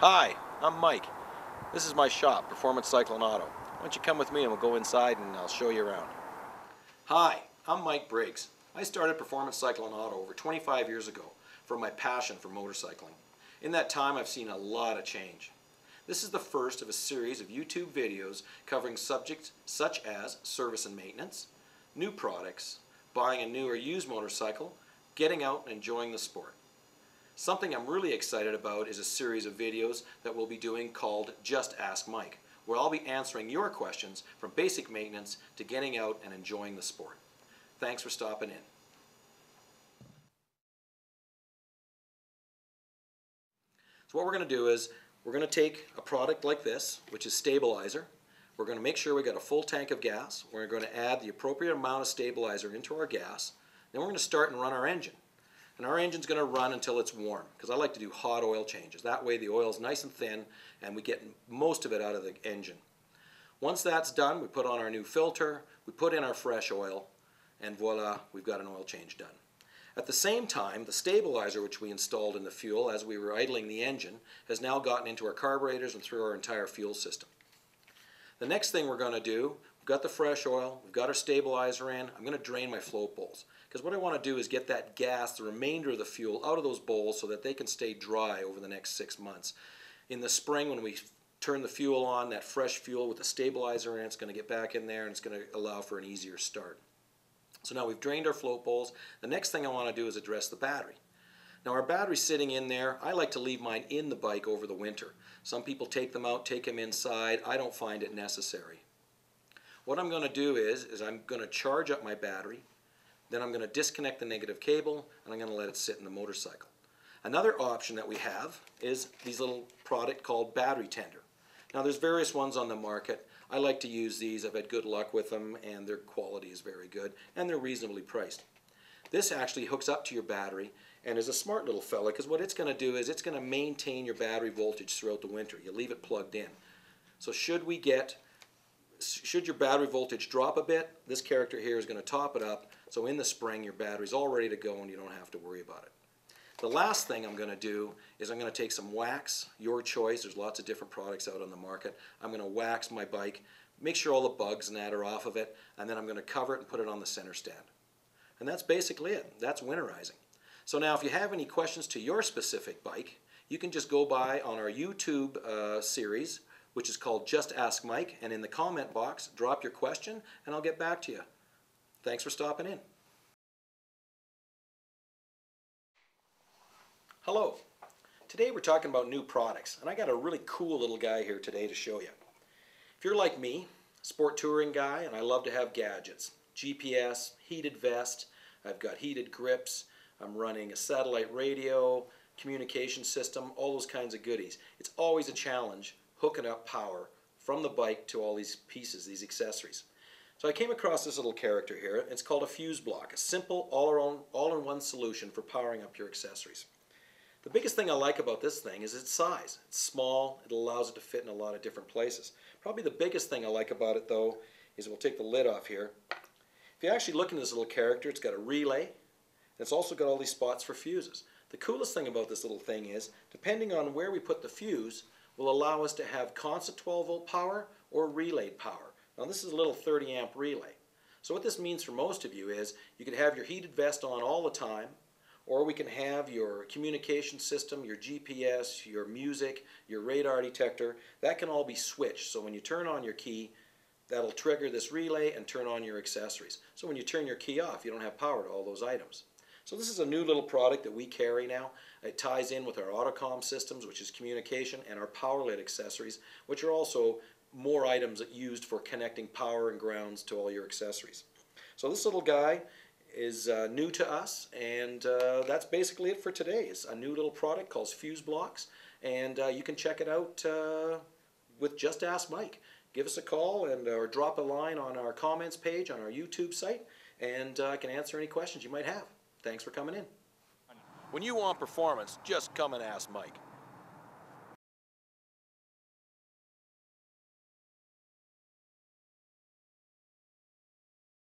Hi, I'm Mike. This is my shop, Performance Cycle and Auto. Why don't you come with me and we'll go inside and I'll show you around. Hi, I'm Mike Briggs. I started Performance Cycle and Auto over 25 years ago from my passion for motorcycling. In that time I've seen a lot of change. This is the first of a series of YouTube videos covering subjects such as service and maintenance, new products, buying a new or used motorcycle, getting out and enjoying the sport. Something I'm really excited about is a series of videos that we'll be doing called Just Ask Mike, where I'll be answering your questions from basic maintenance to getting out and enjoying the sport. Thanks for stopping in. So what we're going to do is we're going to take a product like this, which is stabilizer. We're going to make sure we got a full tank of gas. We're going to add the appropriate amount of stabilizer into our gas. Then we're going to start and run our engine. And our engine's going to run until it's warm, because I like to do hot oil changes. That way the oil's nice and thin and we get most of it out of the engine. Once that's done, we put on our new filter, we put in our fresh oil, and voila, we've got an oil change done. At the same time, the stabilizer which we installed in the fuel as we were idling the engine has now gotten into our carburetors and through our entire fuel system. The next thing we're going to do, we've got the fresh oil, we've got our stabilizer in, I'm going to drain my float bowls. Because what I want to do is get that gas, the remainder of the fuel, out of those bowls so that they can stay dry over the next 6 months. In the spring when we turn the fuel on, that fresh fuel with the stabilizer in, it's going to get back in there and it's going to allow for an easier start. So now we've drained our float bowls. The next thing I want to do is address the battery. Now our battery's sitting in there. I like to leave mine in the bike over the winter. Some people take them out, take them inside. I don't find it necessary. What I'm going to do is I'm going to charge up my battery. Then I'm going to disconnect the negative cable and I'm going to let it sit in the motorcycle. Another option that we have is these little product called battery tender. Now there's various ones on the market. I like to use these. I've had good luck with them and their quality is very good and they're reasonably priced. This actually hooks up to your battery and is a smart little fella, because what it's going to do is it's going to maintain your battery voltage throughout the winter. You leave it plugged in. So should your battery voltage drop a bit, this character here is going to top it up, so in the spring your battery's all ready to go and you don't have to worry about it. The last thing I'm going to do is I'm going to take some wax, your choice, there's lots of different products out on the market. I'm going to wax my bike, make sure all the bugs and that are off of it, and then I'm going to cover it and put it on the center stand. And that's basically it. That's winterizing. So now if you have any questions to your specific bike, you can just go by on our YouTube series, which is called Just Ask Mike, and in the comment box, drop your question and I'll get back to you. Thanks for stopping in. Hello. Today we're talking about new products, and I got a really cool little guy here today to show you. If you're like me, sport touring guy, and I love to have gadgets, GPS, heated vest, I've got heated grips, I'm running a satellite radio, communication system, all those kinds of goodies. It's always a challenge hooking up power from the bike to all these pieces, these accessories. So I came across this little character here. It's called a fuse block, a simple all-in-one solution for powering up your accessories. The biggest thing I like about this thing is its size. It's small, it allows it to fit in a lot of different places. Probably the biggest thing I like about it though is, we'll take the lid off here. If you actually look at this little character, it's got a relay, and it's also got all these spots for fuses. The coolest thing about this little thing is, depending on where we put the fuse, will allow us to have constant 12 volt power or relayed power. Now this is a little 30 amp relay. So what this means for most of you is you could have your heated vest on all the time, or we can have your communication system, your GPS, your music, your radar detector. That can all be switched. So when you turn on your key, that'll trigger this relay and turn on your accessories. So when you turn your key off, you don't have power to all those items. So this is a new little product that we carry now. It ties in with our autocom systems, which is communication, and our power lid accessories, which are also more items used for connecting power and grounds to all your accessories. So this little guy is new to us, and that's basically it for today. It's a new little product called Fuse Blocks, and you can check it out with Just Ask Mike. Give us a call or drop a line on our comments page on our YouTube site, and I can answer any questions you might have. Thanks for coming in. When you want performance, just come and ask Mike.